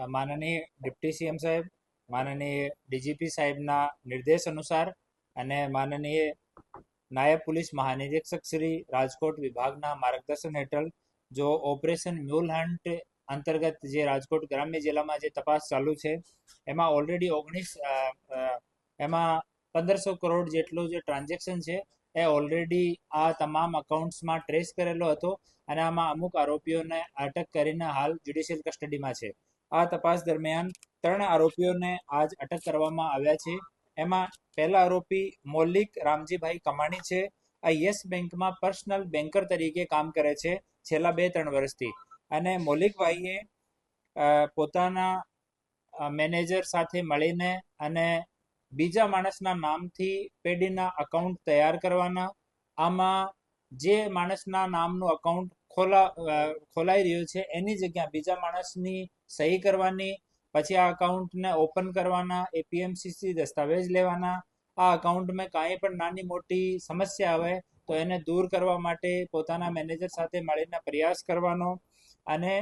માનનીય deputy CM સાહેબ, માનનીય ડીજીપી સાહેબના નિર્દેશ અનુસાર અને માનનીય નાયબ પોલીસ મહાનિરીક્ષક શ્રી રાજકોટ વિભાગના માર્ગદર્શન હેઠળ જો ઓપરેશન મ્યુલ હન્ટ અંતર્ગત જે રાજકોટ ગ્રામ્ય જિલ્લામાં જે તપાસ ચાલુ છે એમાં ઓલરેડી 1500 કરોડ જેટલું જે ટ્રાન્ઝેક્શન છે એ ઓલરેડી આ તમામ અકાઉન્ટ્સમાં ટ્રેસ કરેલો હતો અને આમાં અમુક આરોપીઓને અટક કરીને હાલ જ્યુડિશિયલ કસ્ટડીમાં છે. આ તપાસ દરમિયાન 3 આરોપીઓને આજ અટક કરવામાં આવ્યા છે. એમાં પહેલા આરોપી મૌલિક રામજીભાઈ કમાણી છે. આ યસ બેંકમાં પર્સનલ બેન્કર તરીકે કામ કરે છે છેલ્લા 2-3 વર્ષથી. અને મૌલિકભાઈએ પોતાના મેનેજર સાથે મળીને અને બીજા માણસના નામથી પેઢીના અકાઉન્ટ તૈયાર કરવાના, આમાં જે માણસના નામનું અકાઉન્ટ ખોલાઈ રહ્યું છે એની જગ્યા બીજા માણસની સહી કરવાની, પછી આ અકાઉન્ટને ઓપન કરવાના, એપીએમસીથી દસ્તાવેજ લેવાના, આ અકાઉન્ટમાં કાંઈ પણ નાની મોટી સમસ્યા આવે તો એને દૂર કરવા માટે પોતાના મેનેજર સાથે મળીને પ્રયાસ કરવાનો. અને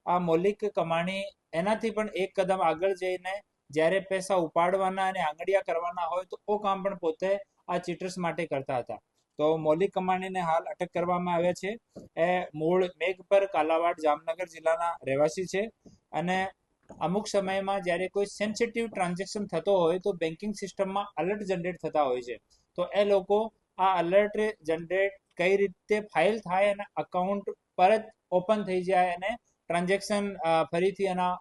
આ મૌલિક કમાણી એનાથી પણ એક કદમ આગળ જઈને જ્યારે પૈસા ઉપાડવાના અને આંગળીયા કરવાના હોય તો ਉਹ કામ પણ પોતે આ ચીટર્સ માટે કરતા હતા. તો મૌલિક કમાણીને હાલ અટક કરવામાં આવ્યા છે. એ મૂળ મેઘપર કાલાવાડ જામનગર જિલ્લાના રહેવાસી છે અને અમુક સમયમાં જ્યારે કોઈ સેન્સિટિવ ટ્રાન્ઝેક્શન થતો હોય તો બેન્કિંગ સિસ્ટમમાં અલર્ટ જનરેટ થતા હોય છે. તો એ લોકો આ અલર્ટ જનરેટ કઈ રીતે ફાઇલ થાય અને અકાઉન્ટ પરત ઓપન થઈ જાય અને ટ્રાન્ઝેક્શન ફરીથી એના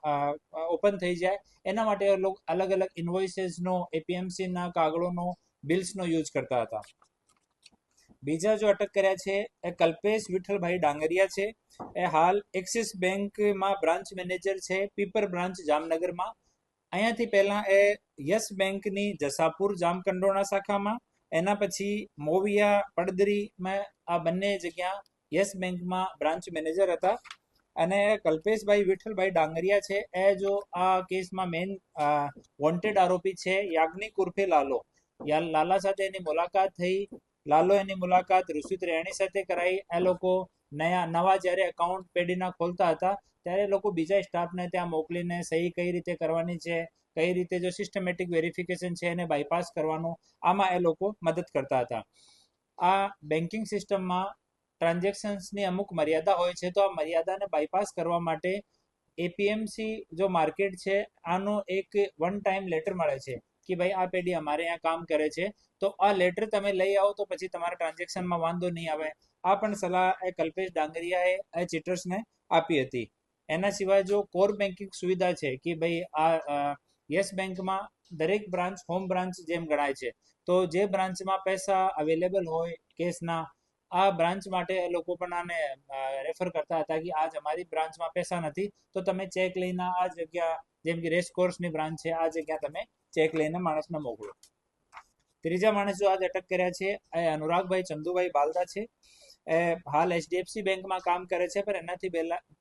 ઓપન થઈ જાય એના માટે અલગ અલગ ઇન્વોઇસીસનો, એપીએમસીના કાગળોનો, બિલ્સનો યુઝ કરતા હતા. બીજા જો અટક કર્યા છે એ કલ્પેશ વિઠ્ઠલભાઈ ડાંગરિયા છે. એ હાલ એક્સિસ બેંકમાં બ્રાન્ચ મેનેજર છે, પીપર બ્રાન્ચ જામનગરમાં. અહીંયાથી પહેલા એ યસ બેંકની જસાપુર જામકંડોરણા શાખામાં, એના પછી મોવિયા પડદરીમાં, આ બંને જગ્યા યસ બેંકમાં બ્રાન્ચ મેનેજર હતા. અને કલ્પેશભાઈ વિઠ્ઠલભાઈ ડાંગરિયા છે એ જો આ કેસમાં મેઇન વોન્ટેડ આરોપી છે. યાજ્ઞિક ઉર્ફે લાલો. લાલા સાથે એની મુલાકાત થઈ. લાલો એની મુલાકાત ઋષિત રેણી સાથે કરાઈ. એ લોકો નવા જ્યારે એકાઉન્ટ પેઢીના ખોલતા હતા ત્યારે લોકો બીજા સ્ટાફને ત્યાં મોકલીને સહી કઈ રીતે કરવાની છે, કઈ રીતે જો સિસ્ટમેટિક વેરિફિકેશન છે એને બાયપાસ કરવાનું, આમાં એ લોકો મદદ કરતા હતા. આ બેન્કિંગ સિસ્ટમમાં ટ્રાન્ઝેક્શન્સની અમુક મર્યાદા હોય છે, તો આ મર્યાદાને બાયપાસ કરવા માટે એપીએમસી જો માર્કેટ છે આનો એક વન ટાઈમ લેટર મળે છે કે ભાઈ આ પેઢી અમારે અહીંયા કામ કરે છે, તો આ લેટર તમે લઈ આવો તો પછી તમારા ટ્રાન્ઝેક્શનમાં વાંધો નહીં આવે. આ પણ સલાહ એ કલ્પેશ ડાંગરિયાએ એ ચીટર્સને આપી હતી. એના સિવાય જો કોર બેન્કિંગ સુવિધા છે કે ભાઈ આ યસ બેંકમાં દરેક બ્રાન્ચ હોમ બ્રાન્ચ જેમ ગણાય છે, તો જે બ્રાન્ચમાં પૈસા અવેલેબલ હોય કેસના, આ બ્રાન્ચ માટે એ લોકો પણ આને રેફર કરતા હતા કે આજ અમારી બ્રાન્ચમાં પૈસા નથી તો તમે ચેક લઈને આ જગ્યા, જેમ કે રેસ કોર્સની બ્રાન્ચ છે, આ જગ્યા તમે ચેક લઈને માણસને મોકલો. ત્રીજા માણસ જો આજ અટક કર્યા છે એ અનુરાગભાઈ ચંદુભાઈ બાલદા છે. એ હાલ એચડીએફસી બેંકમાં કામ કરે છે, પણ એનાથી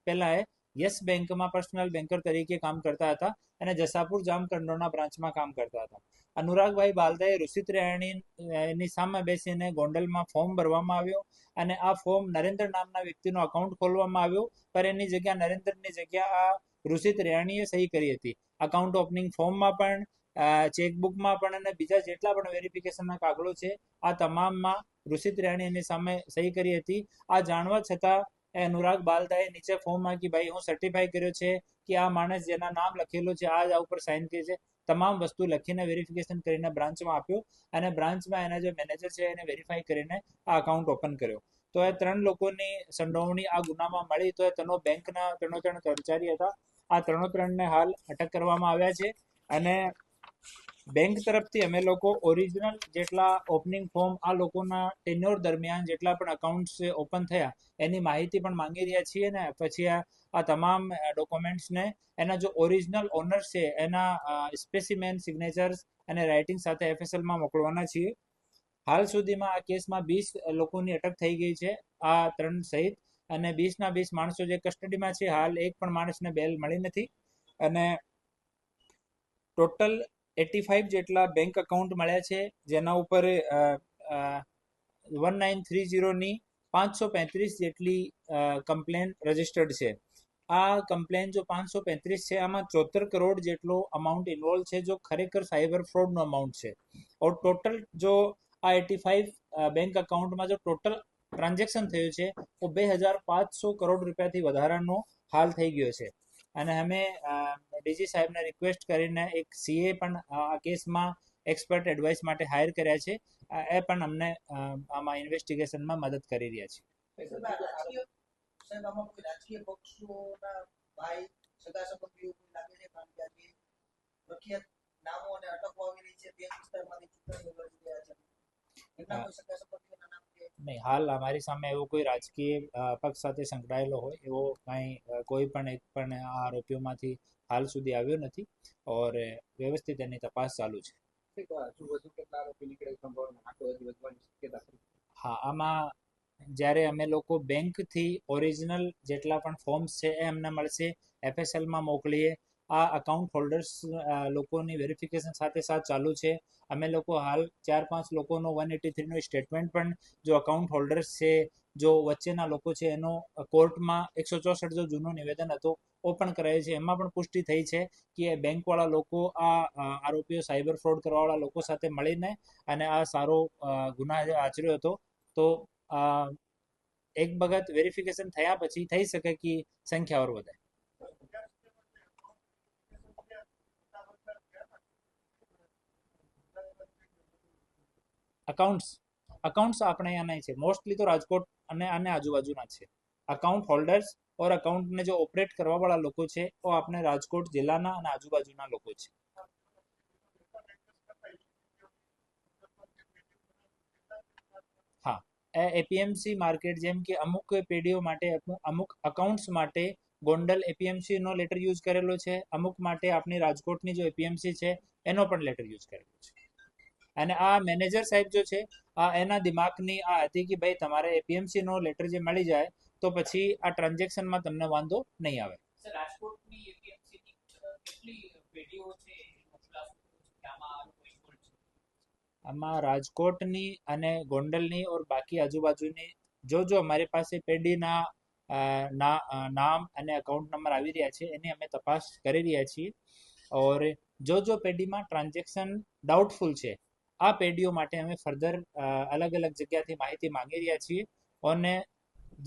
પહેલા એ યસ બેંકમાં પર્સનલ બેન્કર તરીકે કામ કરતા હતા અને જસાપુર જામકંડોરણા બ્રાન્ચમાં કામ કરતા હતા. અનુરાગભાઈ બાલદાએ ઋષિત રેણીની સામે બેસીને ગોંડલમાં ફોર્મ ભરવામાં આવ્યો અને આ ફોર્મ નરેન્દ્ર નામના વ્યક્તિનો અકાઉન્ટ ખોલવામાં આવ્યો, પણ એની જગ્યા નરેન્દ્રની જગ્યા આ ઋષિત રેણીએ સહી કરી હતી. અકાઉન્ટ ઓપનિંગ ફોર્મમાં પણ, ચેકબુકમાં પણ અને બીજા જેટલા પણ વેરિફિકેશનના કાગળો છે આ તમામમાં ઋષિત રેણી એની સામે સહી કરી હતી. આ જાણવા છતાં અનુરાગ બાલદાએ નીચે ફોર્મમાં કે ભાઈ હું સર્ટિફાઈ કર્યો છે કે આ માણસ જેના નામ લખેલું છે આ ઉપર સાઇન કરી છે, તમામ વસ્તુ લખીને વેરિફિકેશન કરીને બ્રાન્ચમાં આપ્યો અને બ્રાન્ચમાં એના જે મેનેજર છે એને વેરીફાઈ કરીને આ અકાઉન્ટ ઓપન કર્યો. તો એ 3 લોકોની સંડોવણી આ ગુનામાં મળી. તો એ ત્રણો બેંકના 3 કર્મચારી હતા. આ 3ને હાલ અટક કરવામાં આવ્યા છે અને બેંક તરફથી અમે લોકો ઓરિજિનલ જેટલા ઓપનિંગ ફોર્મ આ લોકોના ટેન્યોર દરમિયાન જેટલા પણ અકાઉન્ટ્સ ઓપન થયા એની માહિતી પણ માંગી રહ્યા છીએ ને પછી આ તમામ ડોક્યુમેન્ટ્સને એના જો ઓરિજિનલ ઓનર્સ છે એના સ્પેસિમેન, સિગ્નેચર્સ અને રાઇટિંગ સાથે એફએસએલમાં મોકલવાના છીએ. હાલ સુધીમાં આ કેસમાં 20 લોકોની અટક થઈ ગઈ છે આ 3 સહિત, અને 20ના 20 માણસો જે કસ્ટડીમાં છે. હાલ એક પણ માણસને બેલ મળી નથી અને ટોટલ 85 જેટલા બેંક અકાઉન્ટ મળ્યા છે, જેના ઉપર 1930ની 535 જેટલી કમ્પ્લેન રજીસ્ટર્ડ છે. આ કમ્પ્લેન જો 535 છે, આમાં 74 કરોડ જેટલો અમાઉન્ટ ઇન્વોલ્વ છે, જો ખરેખર સાયબર ફ્રોડનો અમાઉન્ટ છે. ઓર ટોટલ જો આ 85 બેંક અકાઉન્ટમાં જો ટોટલ ટ્રાન્ઝેક્શન થયું છે તો 2500 કરોડ રૂપિયાથી વધારાનો હાલ થઈ ગયો છે. અને અમે ડીજી સાહેબને રિક્વેસ્ટ કરીને એક સીએ પણ આ કેસમાં એક્સપર્ટ એડવાઇસ માટે હાયર કર્યા છે. એ પણ અમને આમાં ઇન્વેસ્ટિગેશનમાં મદદ કરી રહ્યા છે. સાહેબ આમાં કોઈ રાજકીય પક્ષોના ભાઈ સગા સંબંધીઓ કોઈ લાગે છે? કારણ કે આજે પ્રખ્યાત નામો અને અટકો આવી રહી છે, બે વિસ્તારમાંથી ચૂંટણીઓ લડી રહ્યા છે, એમના કોઈ સગા સંબંધીઓના નામ છે? નહીં, હાલ અમારી સામે એવો કોઈ રાજકીય પક્ષ સાથે સંકળાયેલો હોય એવો કોઈ પણ એક પણ આ આરોપીઓમાંથી હાલ સુધી આવ્યો નથી. ઓર વ્યવસ્થિત એની તપાસ ચાલુ છે. હા, આમાં જ્યારે અમે લોકો બેંકથી ઓરિજિનલ જેટલા પણ ફોર્મ્સ છે એ અમને મળશે, એફએસએલમાં મોકલીએ. આ અકાઉન્ટ હોલ્ડર્સ લોકોની વેરિફિકેશન સાથે ચાલુ છે. અમે લોકો હાલ 4-5 લોકોનો 183નો સ્ટેટમેન્ટ પણ જો અકાઉન્ટ હોલ્ડર્સ છે, જો વચ્ચેના લોકો છે, એનો કોર્ટમાં 164 જો જૂનો નિવેદન હતો ઓપન કરાયું છે. એમાં પણ પુષ્ટિ થઈ છે કે બેંકવાળા લોકો આ આરોપીઓ સાયબર ફ્રોડ કરવાવાળા લોકો સાથે મળીને અને આ સારો ગુનાહ આચર્યો હતો. તો એક વખત વેરિફિકેશન થયા પછી થઈ શકે કે સંખ્યા ઓર વધે. અકાઉન્ટ્સ આપણે અહીંયા નહીં છે, મોસ્ટલી તો રાજકોટ અને આજુબાજુના છે અકાઉન્ટ હોલ્ડર્સ. ઓર અકાઉન્ટને જો ઓપરેટ કરવાવાળા લોકો છે તો આપણે રાજકોટ જિલ્લાના અને આજુબાજુના લોકો છે. હા, એપીએમસી માર્કેટ જેમ કે અમુક પેઢીઓ માટે, અમુક અકાઉન્ટ્સ માટે ગોંડલ એપીએમસી નો લેટર યુઝ કરેલો છે, અમુક માટે આપણી રાજકોટની જો એપીએમસી છે એનો પણ લેટર યુઝ કરેલો છે. અને આ મેનેજર સાહેબ જો છે એના દિમાગની આ હતી કે ભાઈ તમારે એપીએમસી નો લેટર જે મળી જાય તો પછી આ ટ્રાન્ઝેક્શનમાં તમને વાંધો નહીં આવે. રાજકોટની એપીએમસી કેટલી પેઢીઓ છે? આમાં રાજકોટની અને ગોંડલની ઓર બાકી આજુબાજુની જો અમારી પાસે પેઢીના નામ અને અકાઉન્ટ નંબર આવી રહ્યા છે એની અમે તપાસ કરી રહ્યા છીએ. ઓર જો પેઢીમાં ટ્રાન્ઝેક્શન ડાઉટફુલ છે, આ પેઢીઓ માટે અમે ફર્ધર અલગ અલગ જગ્યાથી માહિતી માંગી રહ્યા છીએ. અને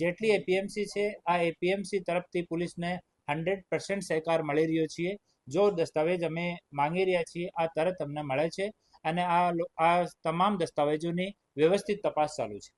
જેટલી એપીએમસી છે આ એપીએમસી તરફથી પોલીસને 100% સહકાર મળી રહ્યો છીએ. જો દસ્તાવેજ અમે માંગી રહ્યા છીએ આ તરત અમને મળે છે અને આ તમામ દસ્તાવેજોની વ્યવસ્થિત તપાસ ચાલુ છે.